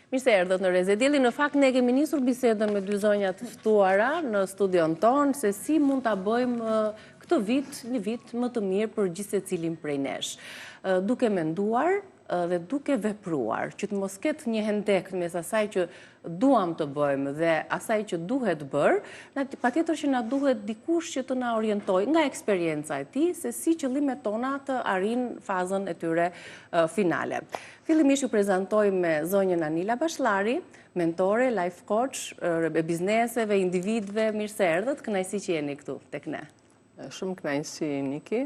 Mirë se erdhët në Rezedili. Në fakt, ne kemi nisur bisedën me dy zonja të ftuara në studion tonë, se si mund ta bëjmë këtë vit një vit më të mirë për gjithë secilin prej nesh. Duke menduar dhe duke vepruar, që të mos ketë një hendek mes asaj që duam të bëjmë dhe asaj që duhet bërë, patjetër që na duhet dikush që të na orientoj nga eksperienca e tij se si qëllimet tona të arrijnë fazën e tyre finale. Fillimisht ju prezantoj me zonjën Anila Bashllari, mentore, life coach e bizneseve, individëve. Mirë se erdhët, kënaqësi që jeni këtu tek ne. Shumë kënaqësi, Niki.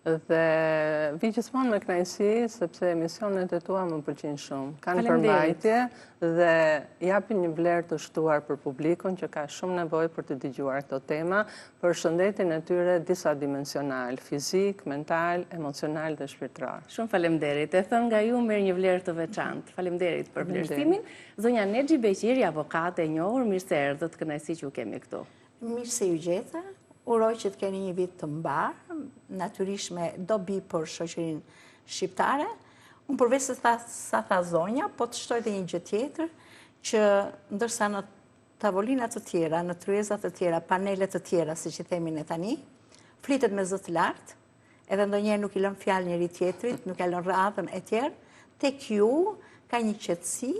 Dhe vi gjithmonë me kënaqësi sepse emisionet e tua më pëlqejnë shumë. Kanë përmbajtje dhe japin një vlerë të shtuar për publikun që ka shumë nevojë për të dëgjuar këto tema, për shëndetin e tyre disa dimensional, fizik, mental, emocional dhe shpirtëror. Shumë faleminderit. E thënë nga ju merr një vlerë të veçantë. Faleminderit për vlerësimin. Zonja Nexhi Beqiri, avokate e njohur, mirë se erdhët, kënaqësi që u kemi këtu. Mirë se ju gjeta. Uroj që të keni një vit të mbar, natyrisht me dobi për shoqërinë shqiptare. Unë përveç se sa tha zonja, po të shtoj dhe një gjë tjetër, që ndërsa në tavolinat të tjera, në tryezat të tjera, panelet të tjera, siç i themi ne tani, flitet me zë të lartë, edhe ndonjëherë nuk i lën fjalë njëri tjetrit, nuk e lën radhën e tjerë, tek ju ka një qetësi,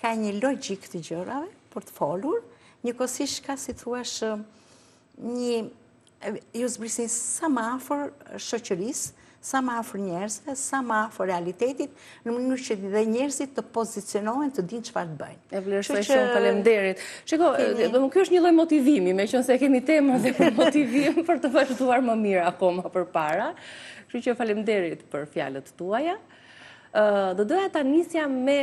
ka një logjik të gjërave për të folur, njëkohësisht ka si thuash ju zbrisin sa më afër shoqërisë, sa më afër njerëzve, sa më afër realitetit, në mënyrë që dhe njerëzit të pozicionohen, të dinë çfarë të bëjnë. E vlerësoj shumë, faleminderit. Shiko, ky është një lloj motivimi, meqense kemi temën dhe për motivim për të vazhduar më mirë akoma përpara. Kështu që faleminderit për fjalët tuaja. Do doja ta nisja me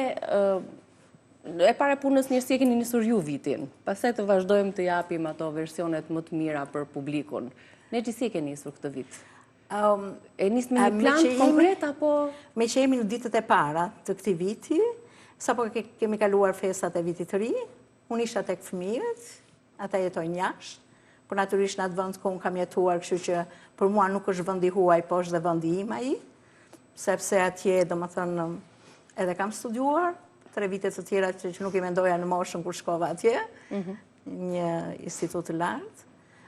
e para punës mirë si e keni nisur ju vitin. Pastaj të vazhdojmë të japim ato versionet më të mira për publikun. Nexhi, si e keni nisur këtë vit? E nis me një plan konkret apo? Me që jemi në ditët e para të këtij viti, sapo kemi kaluar festat e vitit të ri, unë isha tek fëmijët, ata jetojnë jashtë, por natyrisht në atë vend ku unë kam jetuar, kështu që për mua nuk është vendi huaj, po është dhe vendi im ai, sepse atje, domethënë, edhe kam studiuar 3 vite të tjera që nuk i mendoja në moshën kur shkova atje, një institut të lartë.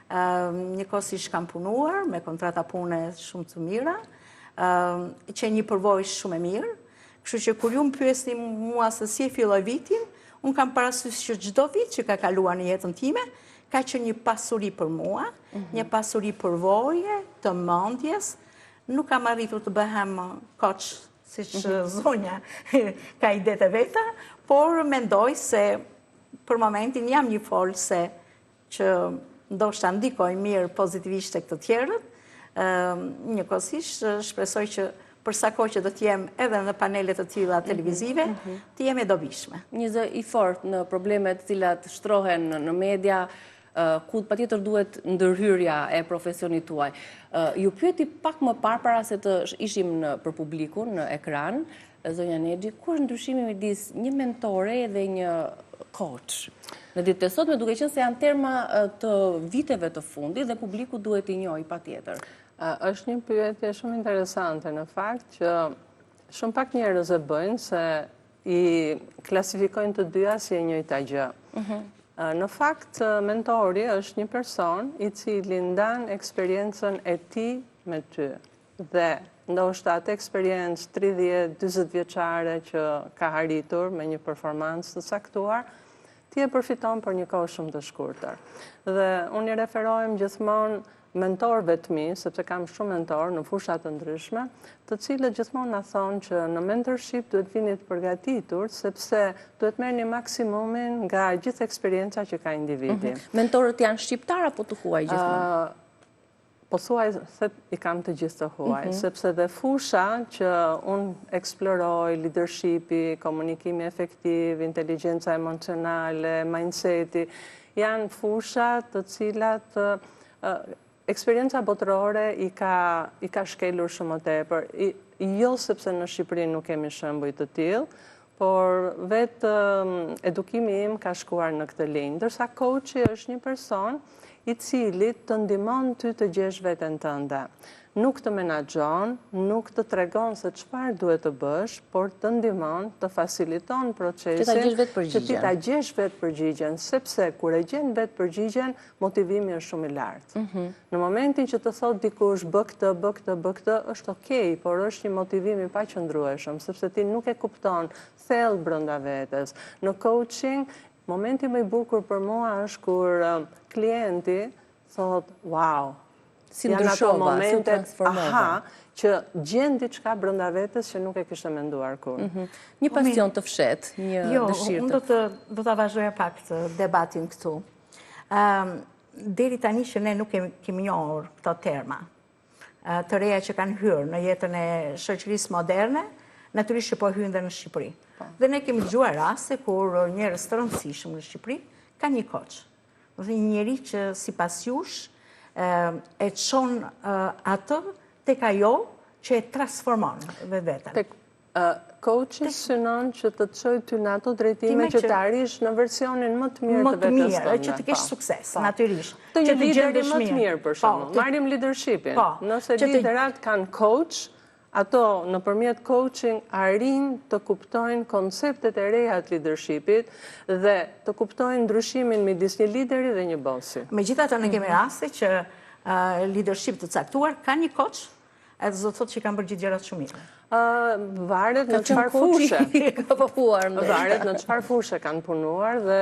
Njëkohësisht kam punuar me kontrata pune shumë të mira, që një përvojë shumë e mirë. Kështu që kur ju më pyesni mua se si e filloi vitin, unë kam parasysh që çdo vit që ka kaluar në jetën time ka qenë një pasuri për mua, një pasuri përvoje, të mendjes. Nuk kam arritur të bëhem coach siç zonja ka idetë veta, por mendoj se për momentin jam një folse që ndoshta ndikoj mirë pozitivisht tek të tjerët. Njëkohësisht shpresoj që për sa kohë që do të jem edhe në panele të tilla televizive, të jem e dobishme. Një zë i fortë në problemet të cilat shtrohen në media, ku patjetër duhet ndërhyrja e profesionit tuaj. Ju pyeti pak më parë para se të ishim për publikun në ekran, zonja Nexhi, ku është ndryshimi midis një mentore dhe një coach? Në ditët e sotme, duke qenë se janë terma të viteve të fundit dhe publiku duhet i njohë patjetër. Është një pyetje shumë interesante në fakt që shumë pak njerëz e bëjnë se i klasifikojnë të dyja si e njëjta gjë. Në fakt, mentori është një person i cili ndan eksperiencën e tij me ty. Dhe ndoshta atë eksperiencë 30-40 vjeçare që ka arritur me një performancë të caktuar, ti e përfiton për një kohë shumë të shkurtër. Dhe unë i referohem gjithmonë mentorëve të mi, sepse kam shumë mentor në fusha të ndryshme, të cilët gjithmonë na thonë që në mentorship duhet vini të përgatitur, sepse duhet merrni maksimumin nga gjithë eksperienca që ka individi. Mentorët janë shqiptar apo të huaj gjithmonë? Po thuaj se i kam të gjithë të huaj, sepse dhe fusha që unë eksploroj, leadershipi, komunikimi efektiv, inteligjenca emocionale, mindseti, janë fusha të cilat eksperienca botërore i ka shkelur shumë më tepër. Jo sepse në Shqipëri nuk kemi shembuj të tillë, por vetë edukimi im ka shkuar në këtë linjë. Ndërsa coachi është një person i cili të ndihmon ty të gjesh veten tënde. nuk të menaxhon, nuk të tregon se çfarë duhet të bësh, por të ndihmon, të faciliton procesin që ti ta gjesh vetë përgjigjen, sepse kur e gjen vetë përgjigjen, motivimi është shumë i lartë. Në momentin që të thot dikush bë këtë, është okej, por është një motivim i paqëndrueshëm, sepse ti nuk e kupton thellë brenda vetes. Në coaching, momenti më i bukur për mua është kur klienti thot, wow, si ndryshova, si u transformova. Që gjen diçka brenda vetes që nuk e kishte menduar kurrë. Një pasion të fshet, një dëshirë. Unë do ta vazhdoja pak të debatin këtu. Deri tani që ne nuk kemi njohur këto terma, të reja që kanë hyrë në jetën e shoqërisë moderne, natyrisht që po hyjnë dhe në Shqipëri. Dhe ne kemi dëgjuar raste kur njerëz të rëndësishëm në Shqipëri kanë një koç. Do të thënë një njerëz që sipas jush e çon atë tek ajo që e transformon vetveten. Coachi synon që të çojë ty në ato drejtime që të arrish në versionin më të mirë të vetes tënde. Që të kesh sukses, natyrisht. Të një lideri më të mirë, për shembull. Marrim leadershipin. Nëse liderat kanë coach, ato nëpërmjet coaching arrin të kuptojnë konceptet e reja të leadershipit dhe të kuptojnë ndryshimin midis një lideri dhe një bossi. Megjithatë ne kemi raste që leadership të caktuar ka një coach, edhe do të thotë që kanë bërë gjithë gjërat shumë mirë. Varet në çfarë fushë Varet në çfarë fushë kanë punuar dhe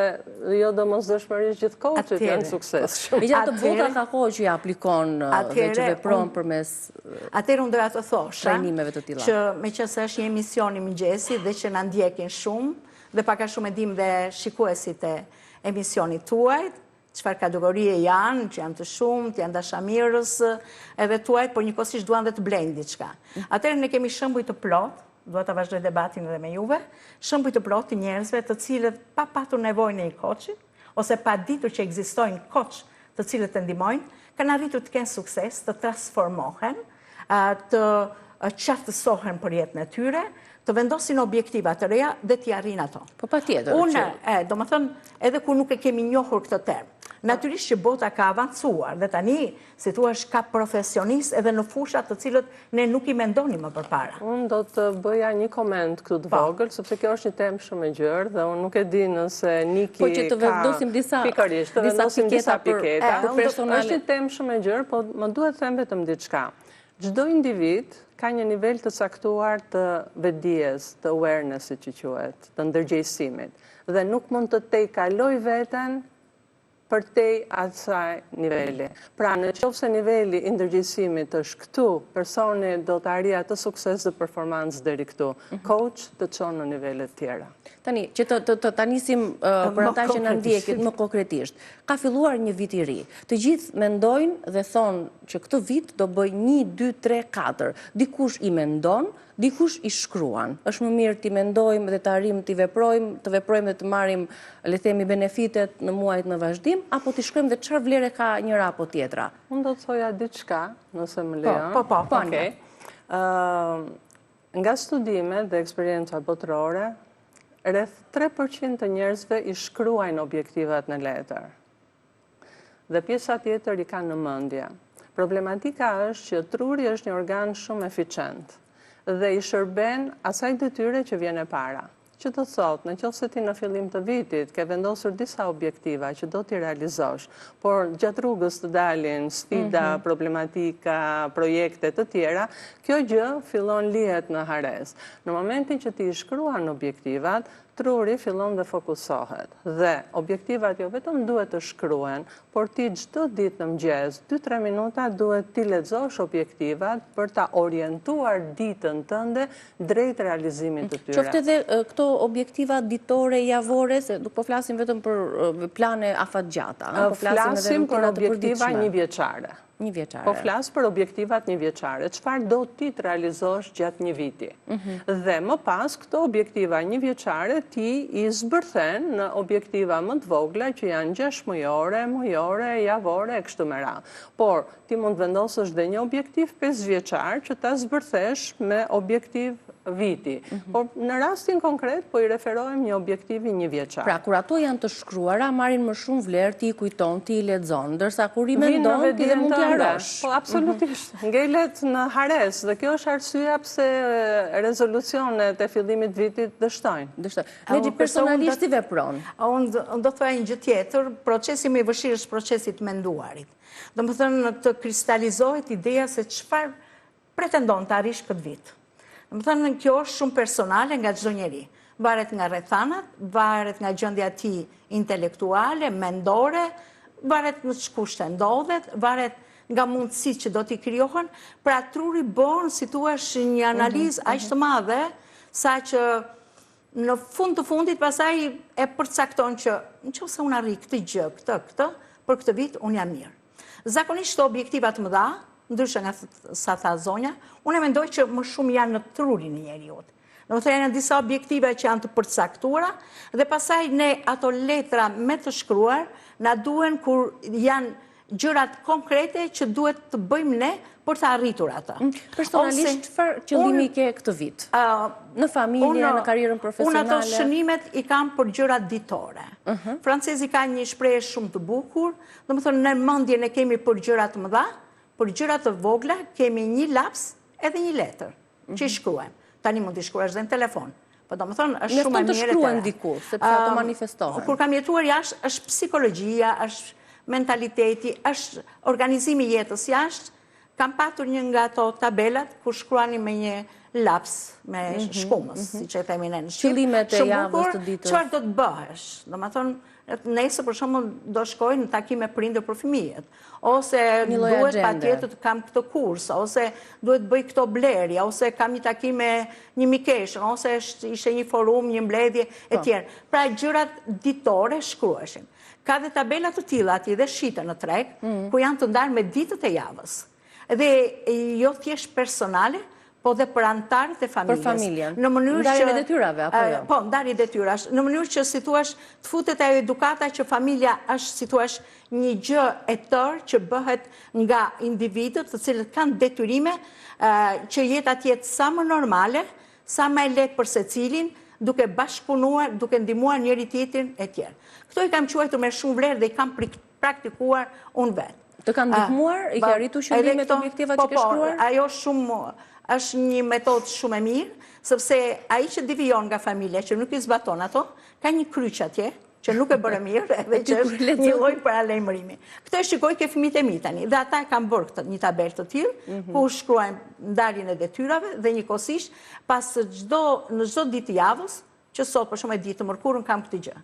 jo domosdoshmërisht gjithë coachët janë suksesshëm. Megjithatë bota ka kohë që ja aplikon dhe që vepron përmes atëherë unë doja të thosha trajnimeve të tilla. Që meqense është një emision i mëngjesit dhe që na ndjekin shumë dhe pak a shumë e dim dhe shikuesit e emisionit tuaj, çfarë kategorie janë, që janë të shumt, janë dashamirës edhe tuaj, por njëkohësisht duan dhe të blejnë diçka. Atëherë ne kemi shembuj të plot, dua ta vazhdoj debatin edhe me juve, shembuj të plot të njerëzve të cilët pa patur nevojën e një koçi, ose pa ditur që ekzistojnë koç të cilët të ndihmojnë, kanë arritur të kenë sukses, të transformohen, të qartësohen për jetën e tyre, të vendosin objektiva të reja dhe t'i arrin ato. Po patjetër. Unë, domethënë, edhe kur nuk e kemi njohur këtë term, natyrisht që bota ka avancuar dhe tani, si thua, ka profesionist edhe në fushat të cilët ne nuk i mendonim më përpara. Unë do të bëja një koment këtu të vogël, sepse kjo është një temë shumë e gjerë dhe unë nuk e di nëse Niki po që të vendosim disa piketa. Është një temë shumë e gjerë, po më duhet të them vetëm diçka. Çdo individ ka një nivel të caktuar të vetdijes, të awareness-it që quhet, të ndërgjegjësimit, dhe nuk mund të tejkaloj veten për tej asaj niveli. Pra, në qoftë se niveli i ndërgjegjësimit është këtu, personi do të arrijë atë sukses dhe performancë deri këtu. Coach të çon në nivele të tjera. Tani, që të nisim për ata që na ndjekin më konkretisht. Ka filluar një vit i ri. Të gjithë mendojnë dhe thonë që këtë vit do bëj 1, 2, 3, 4. Dikush i mendon, dikush i shkruan. Është më mirë t'i mendojmë dhe të arrim t'i veprojmë, të veprojmë dhe të marrim, le themi, benefitet në muajt në vazhdim, apo t'i shkruajmë dhe çfarë vlere ka njëra apo tjetra. Unë do të thoja diçka, nëse më lejon. Po. Okej. Nga studimet dhe eksperienca botërore, rreth 3% të njerëzve i shkruajnë objektivat në letër. Dhe pjesa tjetër i kanë në mendje. Problematika është që truri është një organ shumë eficient dhe i shërben asaj detyre që vjen e para. Që të thotë, nëse ti në fillim të vitit ke vendosur disa objektiva që do t'i realizosh, por gjatë rrugës të dalin sfida, problematika, projekte të tjera, kjo gjë fillon lihet në hares. Në momentin që ti i shkruan objektivat, truri fillon dhe fokusohet. Dhe objektivat jo vetëm duhet të shkruen, por ti çdo ditë në mëngjes, 2-3 minuta duhet ti lexosh objektivat për ta orientuar ditën tënde drejt realizimit të tyre. Qoftë edhe këto objektiva ditore, javore, se nuk po flasim vetëm për plane afatgjata. Flasim për objektiva një vjeçare. Po flas për objektivat një vjeçare. Çfarë do ti të realizosh gjatë një viti? Dhe më pas këto objektiva një vjeçare ti i zbërthen në objektiva më të vogla që janë 6 mujore, javore e kështu me radhë. Por ti mund vendosësh dhe një objektiv 5 vjeçar që ta zbërthesh me objektiv viti. Por në rastin konkret, po i referohem një objektivi 1 vjeçar. Pra, kur ato janë të shkruara, marrin më shumë vlerë, ti i kujton, ti i lexon, ndërsa kur i mendon, ti dhe mund t'i harrosh. Po, absolutisht. Ngelet në hares, dhe kjo është arsyeja pse rezolucionet e fillimit vitit dështojnë. Nexhi personalisht i vepron. Unë do të thoya një gjë tjetër, procesi më i vështirë është procesi të menduarit. Domethënë të kristalizohet ideja se çfarë pretendon të arrish këtë vit. Domethënë kjo është shumë personale nga çdo njeri. Varet nga rrethanat, varet nga gjendja e tij intelektuale, mendore, varet në ç'kushte ndodhet, varet nga mundësitë që do t'i krijohen, pra truri bën, si thua, një analizë aq të madhe, saqë në fund të fundit pasaj e përcakton që nëse unë arri këtë gjë, këtë, për këtë vit unë jam mirë. Zakonisht të objektivat më dha, ndryshe nga sa tha zonja, unë e mendoj që më shumë janë në trurin e njeriut. Në të janë disa objektive që janë të përcaktuara, dhe pasaj ne ato letra me të shkruar, na duen kur janë gjërat konkrete që duhet të bëjmë ne për të arritur ata. Personalisht, çfarë qëllimi ke këtë vit? Në familje, në karrierën profesionale? Unë ato shënimet i kam për gjërat ditore. Francezi ka një shprehje shumë të bukur, domethënë në mendjen e kemi për gjërat të mëdha, për gjërat të vogla kemi një laps edhe një letër që i shkruajmë. Tani mund t'i shkruash edhe në telefon. Po domethënë është shumë e mirë. Të shkruajmë diku, sepse ato manifestohen. Kur kam jetuar jashtë, është psikologjia, është mentaliteti, është organizimi i jetës jashtë. Kam patur një nga ato tabelat ku shkruani me një laps me shkumës, si që e themi ne në Shqip. Qëllimet e javës të ditës. Çfarë do të bëhesh? Domethënë, nesër për shembull do shkoj në takime prindër për fëmijët, ose duhet patjetër të kam këtë kurs, ose duhet bëj këto blerje, ose kam një takim me një mikeshën, ose ishte një forum, një mbledhje e tjerë. Pra gjërat ditore shkruheshin. Ka dhe tabela të tilla atje dhe shite në treg, ku janë të ndarë me ditët e javës. Dhe jo thjesht personale, po dhe për antarët e familjes. Për familjen. Ndarjen e detyrave, apo jo? Po, ndarje detyrash. Në mënyrë që, si thuash, të futet ajo edukata që familja është, si thuash, një gjë e tërë që bëhet nga individët të cilët kanë detyrime që jeta të jetë sa më normale, sa më e lehtë për secilin, duke bashkëpunuar, duke ndihmuar njëri tjetrin e tjerë. Këto i kam quajtur me shumë vlerë dhe i kam praktikuar unë vetë. Të kanë ndihmuar, i ke arritur qëllimet objektiva që ke shkruar? Ajo është një metodë shumë e mirë, sepse ai që devijon nga familja, që nuk i zbaton ato, ka një kryq atje, që nuk e bëre mirë, edhe që është një lloj paralajmërimi. Këtë e shikoj ke fëmijët e mi tani, dhe ata e kanë bërë një tabelë të tillë, ku shkruajmë ndarjen e detyrave dhe njëkohësisht pas në çdo ditë javës, që sot për shembull e ditë të mërkurën kam këtë gjë.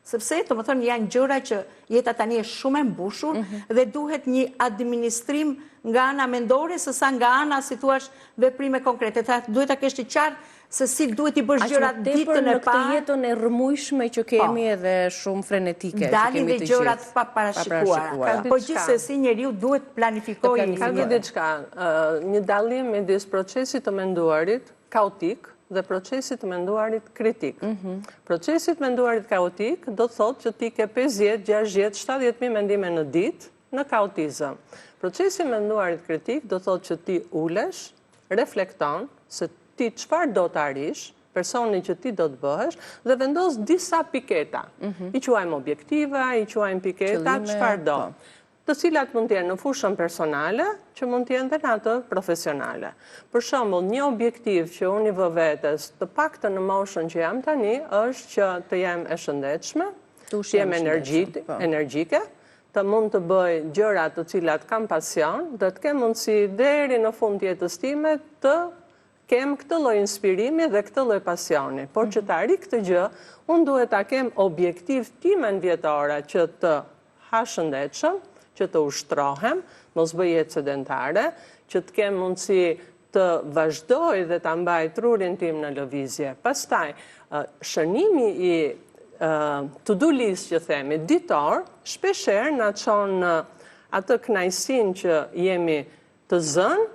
Sepse, të më thënë, janë gjëra që jeta tani është shumë e mbushur dhe duhet një administrim nga ana mendore, sesa nga ana, si thuash, veprime konkrete. Duhet ta kesh të qartë se si duhet i bësh gjërat ditën e parë. Në këtë jetën e rrëmujshme që kemi edhe shumë frenetike. Dalin dhe gjërat pa parashikuara. Po gjithsesi njeriu duhet planifikojë. Ka diçka, një dallim midis procesit të menduarit kaotik dhe procesit të menduarit kritik. Procesit menduarit kaotik do të thotë që ti ke 50, 60, 70.000 mendime në ditë në kaotizëm. Procesi menduarit kritik do të thotë që ti ulesh, reflekton se ti çfarë do të arrish, personi që ti do të bëhesh, dhe vendos disa piketa. I quajmë objektiva, i quajmë piketa, çfarë do. Të cilat mund të jenë në fushën personale, që mund të jenë dhe në atë profesionale. Për shembull, një objektiv që unë i vë vetes, të paktën në moshën që jam tani, është që të jem e shëndetshme, të jem energjike, të mund të bëj gjëra të cilat kam pasion, dhe të kem mundësi deri në fund të jetës time të kem këtë lloj inspirimi dhe këtë lloj pasioni. Por që të arri këtë gjë, unë duhet ta kem objektiv timen vjetore që të ha shëndetshëm, që të ushtrohem, mos bëj jetë sedentare, që të kem mundësi të vazhdoj dhe të mbaj trurin tim në lëvizje. Pastaj, shënimi i to-do list që themi, ditor, shpesher në çon atë kënaqësinë që jemi të zënë,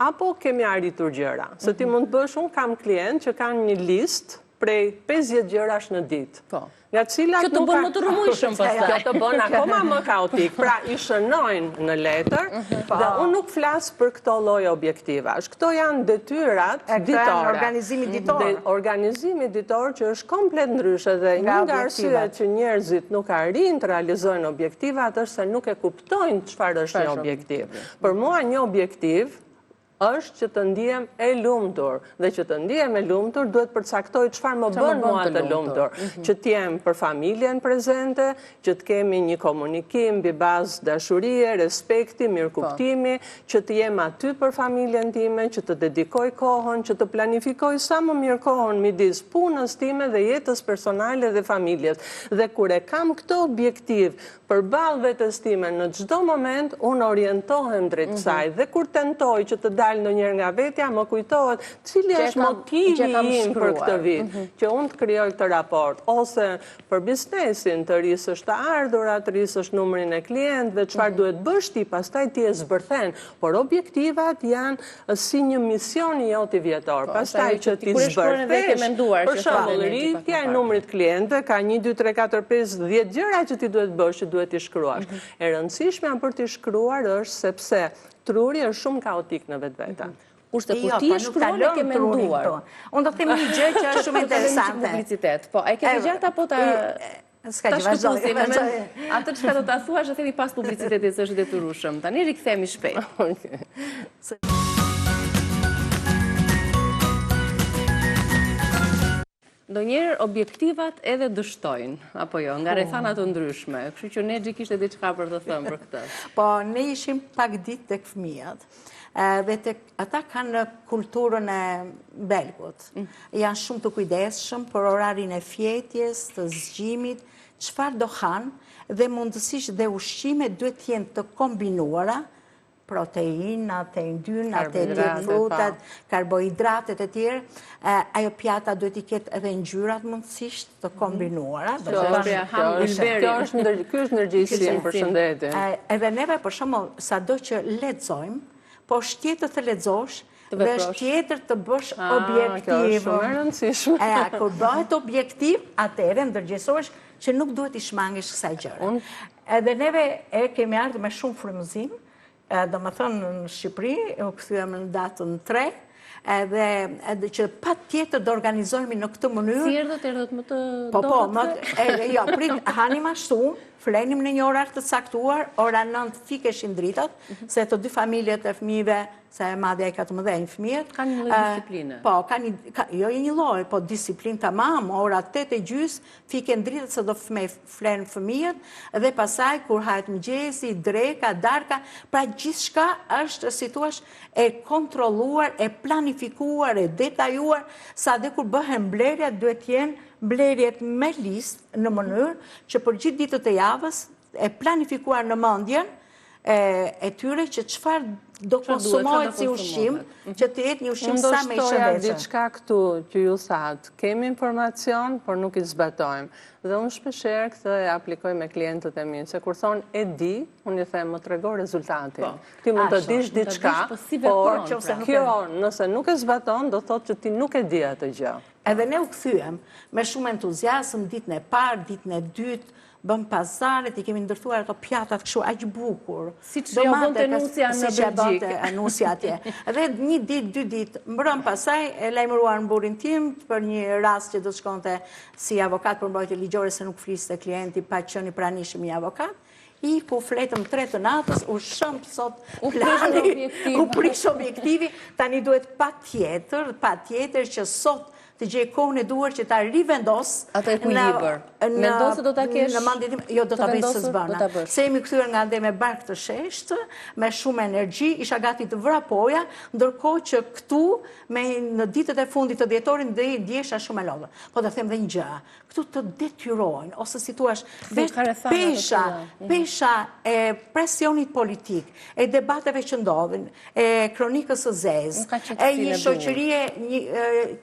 apo kemi arritur gjëra. Se ti mund të bësh, unë kam klient që kanë një listë prej 50 gjërash në ditë. Po. Nga cilat Kjo të bën më të rrëmujshëm pastaj. Kjo të bën akoma më kaotik. Pra i shënojnë në letër dhe unë nuk flas për këto lloj objektivash. Këto janë detyrat ditore. Organizimi ditor. Organizimi ditor që është komplet ndryshe dhe një nga arsyet që njerëzit nuk arrin të realizojnë objektivat është se nuk e kuptojnë çfarë është një objektiv. Për mua një objektiv është që të ndihem e lumtur, dhe që të ndihem e lumtur duhet përcaktoj çfarë më bën mua të lumtur, që t'jem për familjen prezente, që të kemi një komunikim mbi bazë dashurie, respekti, mirëkuptimi, që të jem aty për familjen time, që të dedikoj kohën, që të planifikoj sa më mirë kohën midis punës time dhe jetës personale dhe familjes. Dhe kur e kam këtë objektiv përballë vetes time në çdo moment, unë orientohem drejt saj dhe kur tentoj që të dalë ndonjëherë nga vetja, më kujtohet cili është motivi im për këtë vit, që unë të krijoj këtë raport, ose për biznesin të risësh të ardhurat, të risësh numrin e klientëve, çfarë duhet bësh ti, pastaj ti e zbërthen, por objektivat janë si një mision i joti vjetor, pastaj që ti zbërthesh, për shembull, rritja e numrit klientëve ka 1, 2, 3, 4, 5, 10 gjëra që ti duhet bësh, që duhet t'i shkruash. E rëndësishmja për t'i shkruar është sepse truri është shumë kaotik në vetveta. Kurse kur ti e shkruan e ke menduar. Unë do të them një gjë që është shumë interesante. Publicitet. Po, e ke dëgjuar apo ta shkëputim? Atë çka do ta thuash e themi pas publicitetit se është detyrueshëm. Tani rikthehemi shpejt. Ndonjëherë objektivat edhe dështojnë, apo jo, nga rrethana të ndryshme. Kështu që Nexhi kishte diçka për të thënë për këtë. Po, ne ishim pak ditë tek fëmijët. Dhe ata kanë kulturën e belgut. Janë shumë të kujdesshëm për orarin e fjetjes, të zgjimit, çfarë do hanë dhe mundësisht dhe ushqimet duhet të jenë të kombinuara, proteinat, yndynat, frutat, karbohidratet e tjerë, ajo pjata duhet i ketë edhe ngjyrat mundësisht të kombinuara. Kjo është ndërgjegjësia, përshëndetje. Edhe neve për shembull, sado që lexojmë, po është tjetër të lexosh dhe është tjetër të bësh objektiv. Kjo është shumë e rëndësishme. Kur bëhet objektiv, atëherë ndërgjegjësohesh që nuk duhet i shmangesh kësaj gjëre. Edhe neve e kemi ardhur me shumë frymëzim. Do më thënë në Shqipëri, u këthyem në datën 3, edhe që pa tjetër do organizojmë në këtë mënyrë. Si erdhët më të dohet? Jo, hanim ashtu, flenim në një orar të caktuar, ora 9 fikeshin dritat, se të dy familjet e fëmijëve, se e madhja i 14 fëmijët. Ka një lloj disipline. Po, jo një lloj, po disiplinë tamam, ora 8:30 fiken dritat se do flenë fëmijët, dhe pasaj kur hahet mëngjesi, dreka, darka, pra gjithçka është, si thua, e kontrolluar, e planifikuar, e detajuar, sa dhe kur bëhen blerja duhet jenë blerjet me listë në mënyrë që për gjithë ditët e javës e planifikuar në mendjen e tyre që çfarë do konsumohet si ushqim, që të jetë një ushqim sa më i shëndetshëm. Ndoshtoja diçka këtu që ju thatë, kemi informacion, por nuk i zbatojmë. Dhe unë shpeshherë këtë e aplikoj me klientët e mi, se kur thonë e di, unë i them më trego rezultatin. Ti mund të dish diçka, por kjo nëse nuk e zbaton, do thotë që ti nuk e di atë gjë. Edhe ne u kthyem me shumë entuziazëm ditën e parë, ditën e dytë, bëm pazaret, i kemi ndërthuar ato pjatat kështu aq bukur. Siç ja bënte Nusja në Belgjik. Nusja atje. Dhe një ditë, 2 ditë, mbrëm pasaj e lajmëruar në burrin tim për një rast që do të shkonte si avokat për mbrojtje ligjore se nuk fliste klienti pa qenë i pranishëm i avokat. I ku fletëm 3 të natës, u shëmp sot plani, u prish objektivi, tani duhet patjetër që sot të gjej kohën e duar që ta rivendos atë ekuilibër. Mendon se do ta kesh? Në mendjen tim, jo, do ta bëj së zbana. Se jemi kthyer nga ande me bark të sheshtë, me shumë energji, isha gati të vrapoja, ndërkohë që këtu në ditët e fundit të dhjetorit ndjesha shumë e lodhur. Po të them edhe një gjë, këtu të detyrojnë ose si thua, pesha e presionit politik, e debateve që ndodhin, e kronikës së zezë, e një shoqërie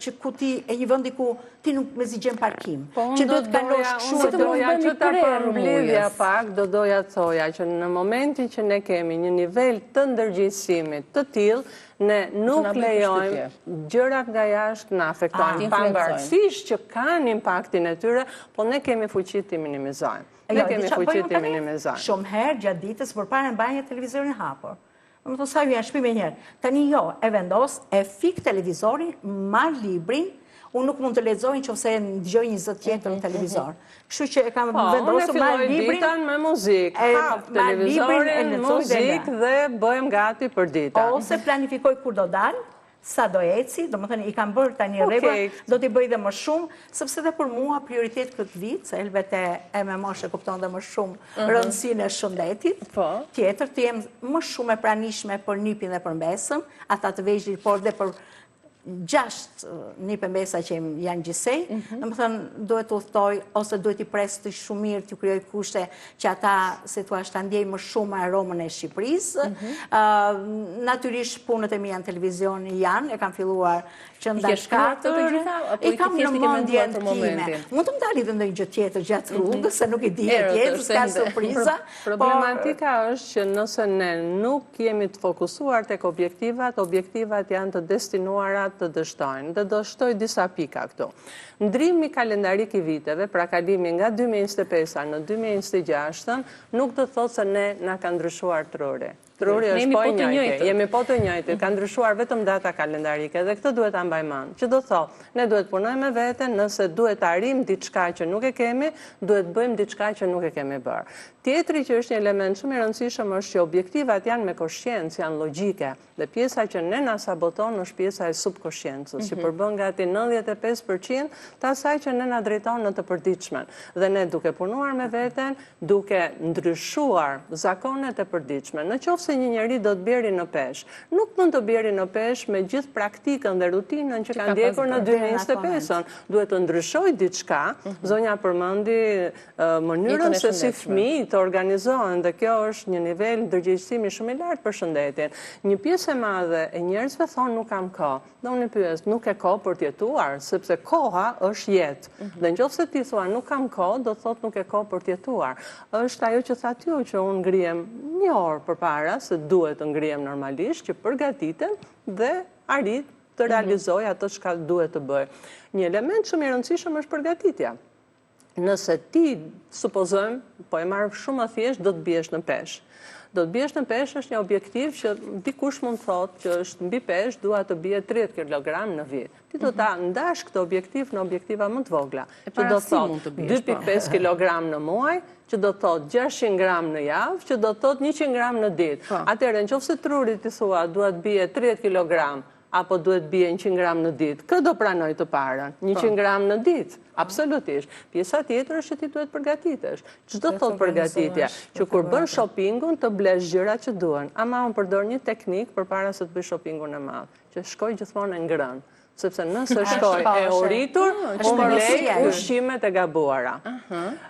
që ku ti e një vendi ku ti nuk mezi gjen parkim. Po Që duhet kalosh kështu do doja që ta përmbledhja pak, do doja të thoja që në momentin që ne kemi një nivel të ndërgjegjësimit të tillë, ne nuk lejojmë gjërat nga jashtë na afektojnë pavarësisht që kanë impaktin e tyre, po ne kemi fuqi të minimizojmë. Ne kemi fuqi të minimizojmë. Shumë herë gjatë ditës përpara mbajnë televizorin hapur. Më të sa ju janë shpi me njerë. Tani jo, e vendos, e fik televizorin, marr librin, unë nuk mund të lexoj nëse dëgjoj një zot tjetër në televizor. Kështu që e kam vendosur marr librin ditën me muzikë, hap televizorin, muzikë dhe bëjmë gati për ditën. Ose planifikoj kur do dalë, sa do eci, do më thënë i kam bërë tani rregull, do t'i bëj dhe më shumë, sepse dhe për mua prioritet këtë vit, se Elvet e me moshe kupton dhe më shumë rëndësinë e shëndetit, tjetër të jem më shumë e pranishme për nipin dhe për mbesëm, ata të vegjël, por dhe për 6 nipë mbesa që janë gjithsej, në më thënë duhet të udhtoj, ose duhet i pres të shumë mirë, të krijoj kushte që ata, se tu ashtë të ndjej më shumë aromën e Shqipërisë. Natyrisht punët e mia në televizion janë, e kam filluar që nda 4, i kam në mendjen time. Mund të më dali dhe ndonjë gjë tjetër gjatë rrugës, se nuk i di tjetër, s'ka surpriza. Problematika është që nëse ne nuk jemi të fokusuar tek objektivat janë të destinuara të dështojnë, dhe dështoj disa pika këtu. Ndrimi kalendarik i viteve, pra kalimi nga 2025 në 2026, nuk do thotë se ne na ka ndryshuar truri. Truri është po i njëjtë, jemi po të njëjtë, ka ndryshuar vetëm data kalendarike dhe këtë duhet ta mbajmë mend. Që do thotë, ne duhet punojmë me veten, nëse duhet të arrijmë diçka që nuk e kemi, duhet bëjmë diçka që nuk e kemi bërë. Tjetri që është një element shumë i rëndësishëm është që objektivat janë me koshiencë, janë logjike, dhe pjesa që ne na saboton është pjesa e subkoshiencës, që përbën gati 95% të asaj që ne na drejton në të përditshmen. Dhe ne duke punuar me veten, duke ndryshuar zakonet e përditshme. Në qoftë se një njeri do të bjerë në peshë, nuk mund të bjerë në peshë me gjithë praktikën dhe rutinën që ka ndjekur në 2025-ën. Duhet të ndryshoj diçka, zonja përmendi mënyrën se si fëmijët të organizohen, dhe kjo është një nivel ndërgjegjësimi shumë i lartë për shëndetin. Një pjesë e madhe e njerëzve thonë nuk kam kohë. Dhe unë pyes, nuk e kohë për të jetuar, sepse koha është jetë. Dhe nëse ti thua nuk kam kohë, do thotë nuk e kohë për të jetuar. Është ajo që thatë ju që unë ngrihem 1 orë përpara, se duhet të ngrihem normalisht, që përgatitem dhe arrit të realizoj ato çka duhet të bëj. Një element shumë i rëndësishëm është përgatitja. Nëse ti, supozojmë, po e marr shumë thjesht, do të biesh në peshë. Do të biesh në peshë është një objektiv që dikush mund thotë që është mbi peshë, dua të bie 30 kg në vit. Ti do ta ndash këtë objektiv në objektiva më të vogla, që do të thotë 2.5 kg në muaj, që do të thotë 600 gram në javë, që do të thotë 100 gram në ditë. Atëherë, nëse trurit ti thua duhet bie 30 kg, apo duhet bie 100 gram në ditë, kë do pranoj të parën? 100 gram në ditë, absolutisht. Pjesa tjetër është që ti duhet përgatitesh. Ç'do thotë përgatitja? Që kur bën shoppingun të blesh gjërat që duhen. Ama unë përdor një teknikë përpara se të bëj shoppingun e madh, që shkoj gjithmonë e ngrënë. Sepse nëse shkoj e uritur, unë blej ushqimet e gabuara.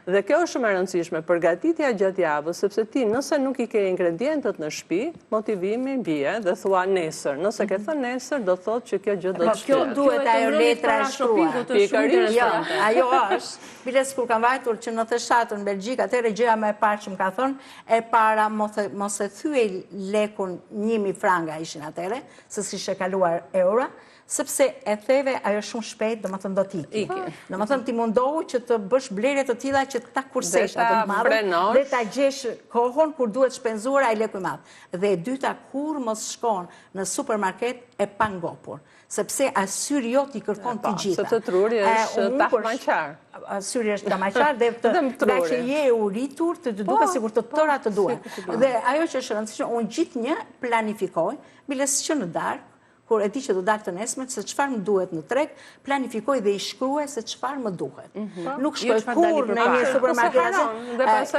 Dhe kjo është shumë e rëndësishme, përgatitja gjatë javës, sepse ti nëse nuk i ke ingredientët në shtëpi, motivimi bie dhe thua nesër. Nëse ke thënë nesër, do thotë që kjo gjë do të shkëlqet. Kjo duhet ajo letra e shkruar. Jo, ajo është. Biles kur kam vajtur që në të shatur në Belgjik, atëherë gjëja më e parë që më ka thënë, e para mos e thyej lekun 1000 franga ishin atëherë, se s'ishte kaluar euro. Sepse e theve ajo shumë shpejt, domethënë do t'i iki. Domethënë ti mundohu që të bësh blerje të tilla që ta kursesh ato të mëdha dhe ta gjesh kohën kur duhet shpenzuar ai leku i madh. Dhe e dyta, kur mos shkon në supermarket e pa ngopur, sepse asyri jot i kërkon të gjitha. Sepse truri është tahmaqar. Asyri është tahmaqar dhe nga që je e uritur të duket sikur të tëra të duhen. Dhe ajo që është rëndësishme, unë gjithnjë planifikoj, biles që në darkë, kur e di që do dalë të nesmet, se çfarë më duhet në treg, planifikoj dhe i shkruaj se çfarë më duhet. Nuk shkoj kur në një supermarket.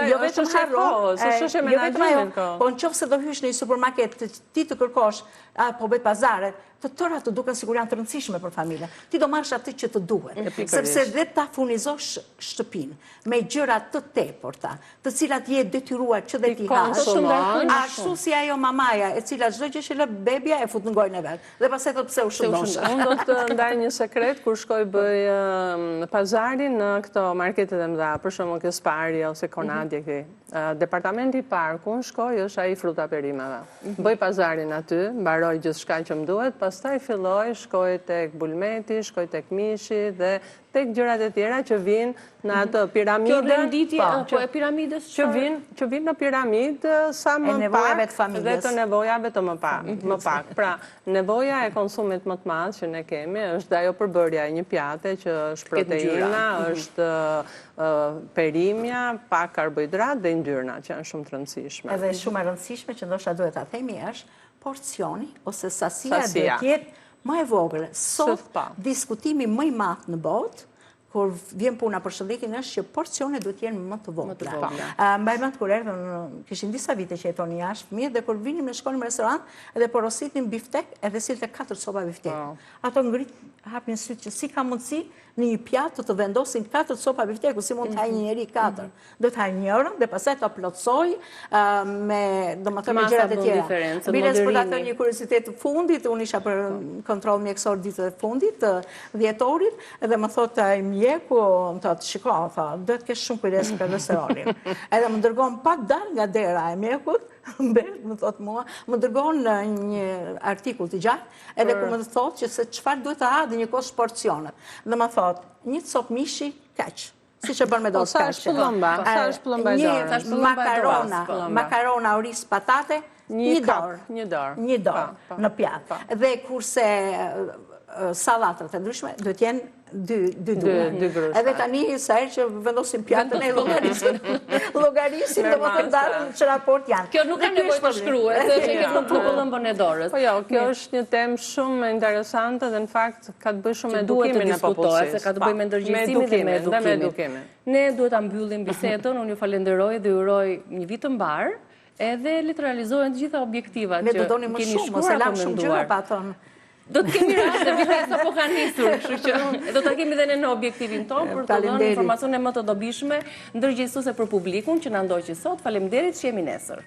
Jo vetëm harron, po nëse do hysh në një supermarket, ti të kërkosh, po bëj pazare, të tëra të duken sikur janë të rëndësishme për familjen. Ti do marrësh atë që të duhet, sepse dhe ta furnizosh shtëpinë me gjëra të tepërta, të cilat je detyruar që dhe ti hash. Ashtu si ajo mamaja, e cila çdo gjë që lë bebia e fut në gojën e vet. Dhe pastaj thotë pse u shëndosh. Unë do të ndaj një sekret kur shkoj bëj pazarin në këto marketet e mëdha, për shembull kjo Spari ose Konadi këtij. Departamenti i parë ku unë shkoj është ai fruta perimeve. Bëj pazarin aty, mbaroj gjithçka që më duhet, pastaj filloj shkoj tek bulmeti, shkoj tek mishi dhe tek gjërat e tjera që vinë në atë piramidën. Kjo renditje e piramidës që vinë në piramidë sa më pak dhe të nevojave të më pak. Pra, nevoja e konsumit më të madh që ne kemi është ajo përbërja e një pjate që është proteina, është perimja, pak karbohidrat dhe ngjyrna që janë shumë të rëndësishme. Edhe shumë e rëndësishme që ndoshta duhet ta themi është porcioni ose sasia duhet jetë më e vogël. Sot diskutimi më i madh në botë kur vjen puna për shëndetin është që porcionet duhet jenë më të vogla. Mbaj mend kur erdhën, kishin disa vite që jetonin jashtë fëmijët dhe kur vinim në shkollë në restorant edhe porositin biftek edhe silte 4 copa biftek. Ato hapin syt që si ka mundësi në një pjatë të vendosin 4 copa bifteku, si mund të hajë një njeri 4. Do të hajë njërën dhe pastaj ta plotsoj me domethënë gjërat e tjera. Bile për ta thënë një kuriozitet të fundit, unë isha për kontroll mjekësor ditët e fundit të dhjetorit dhe më thotë ai mjeku, më thotë, shiko, duhet të kesh shumë kujdes me kolesterolin. Edhe më dërgon pak dal nga dera e mjekut, më thotë mua, më dërgon një artikull të gjatë, edhe ku më thotë që se çfarë duhet të ha dhe një kohë porcionet. Dhe më thotë, një cop mishi kaq. Si që bërë me do të kaqë. Sa është plumba e dorës? Një makarona, oris, patate, një dorë. Një dorë në pjatë. Dhe kurse salatrat e ndryshme, duhet jenë dy grusha. Edhe tani sa herë që vendosim pjatën e llogarisim do të ndalën që raport janë. Kjo nuk ka nevojë të shkruhet, se është kjo nuk ëmbën e dorës. Po jo, kjo është një temë shumë interesante dhe në fakt ka të bëjë shumë me edukimin e popullsisë. Se ka të bëjë me ndërgjegjësimin dhe me edukimin. Ne duhet ta mbyllim bisedën, unë ju falenderoj dhe ju uroj një vit të mbar, edhe le të realizohen të gjitha objektivat që keni shkruar apo menduar. Do të kemi rast dhe vite sa po kanë nisur, kështu që do ta kemi edhe në objektivin tonë për të dhënë informacione më të dobishme ndërgjegjësuese për publikun që na ndoqi sot. Faleminderit që jemi nesër.